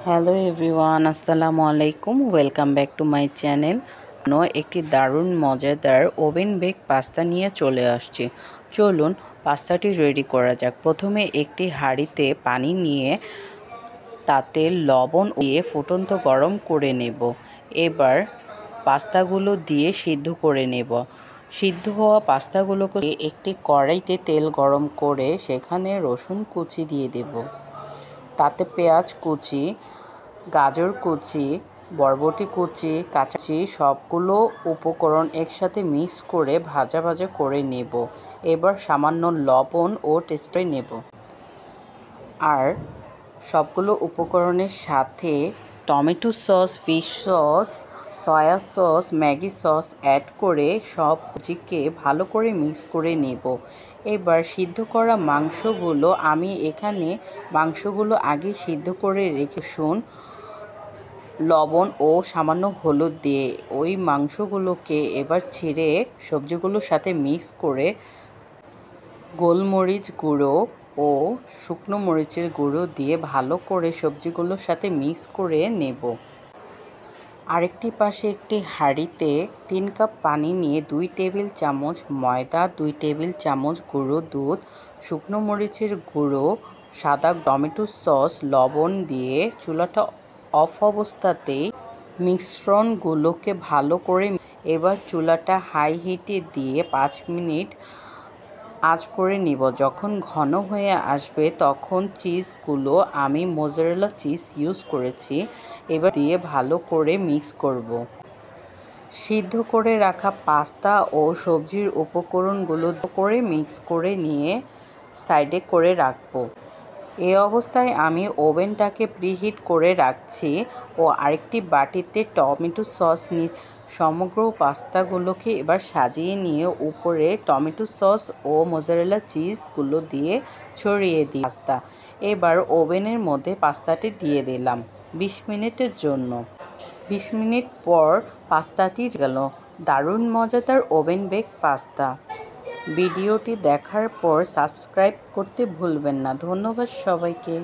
Hello everyone, আসসালামু আলাইকুম। Welcome back to my channel. একটি দারুণ মজাদার ওভেন বেক পাস্তা নিয়ে চলে আসছি। চলুন পাস্তাটি রেডি করা যাক। প্রথমে একটি হাঁড়িতে পানি নিয়ে তাতে লবণ দিয়ে ফুটন্ত গরম করে নেব। এবার পাস্তাগুলো দিয়ে সিদ্ধ করে নেব। সিদ্ধ হওয়া পাস্তাগুলোকে একটি কড়াইতে তেল গরম করে সেখানে রসুন কুচি দিয়ে দেব। তাতে পেঁয়াজ কুচি, গাজর কুচি, বরবটি কুচি, কাঁচি সবগুলো উপকরণ একসাথে মিক্স করে ভাজা ভাজা করে নেব। এবার সামান্য লবণ ও টেস্টে নেব। আর সবগুলো উপকরণের সাথে tomato sauce, fish sauce, soya sauce, Maggi sauce add করে সব কুচিকে ভালো করে মিক্স করে নেব। এবার সিদ্ধ করা মাংসগুলো আমি এখানে আগে সিদ্ধ করে রেখে লবণ ও সামান্য হলুদ দিয়ে ওই মাংসগুলোকে এবার ছেড়ে সবজিগুলোর সাথে মিক্স করে গোলমরিচ গুঁড়ো ও শুকনো মরিচের গুঁড়ো দিয়ে ভালো করে সবজিগুলোর সাথে মিক্স করে নেব। আরেকটি পাশে একটি হাঁড়িতে 3 কাপ পানি নিয়ে 2 টেবিল চামচ ময়দা, 2 টেবিল চামচ গুঁড়ো দুধ, শুকনো মরিচের গুঁড়ো, সাদা টমেটো সস, লবণ দিয়ে চুলাটা অফ অবস্থাতেই মিশ্রণগুলোকে ভালো করে এবার চুলাটা হাই হিটে দিয়ে 5 মিনিট আঁচ করে নিব। যখন ঘন হয়ে আসবে তখন চিজগুলো আমি মোজারেলা চিজ ইউজ করেছি এবার দিয়ে ভালো করে মিক্স করব। সিদ্ধ করে রাখা পাস্তা ও সবজির উপকরণগুলো করে মিক্স করে নিয়ে সাইডে করে রাখবো। এই অবস্থায় আমি ওভেনটাকে প্রিহিট করে রাখছি ও আরেকটি বাটিতে টমেটো সস নিয়ে সমগ্র পাস্তাগুলোকে এবার সাজিয়ে নিয়ে উপরে টমেটো সস ও মোজারেলা চিজগুলো দিয়ে ছড়িয়ে দিই পাস্তা। এবার ওভেনের মধ্যে পাস্তাটি দিয়ে দিলাম 20 মিনিটের জন্য। 20 মিনিট পর পাস্তাটি গেল দারুণ মজাদার ওভেন বেক পাস্তা। ভিডিওটি দেখার পর সাবস্ক্রাইব করতে ভুলবেন না। ধন্যবাদ সবাইকে।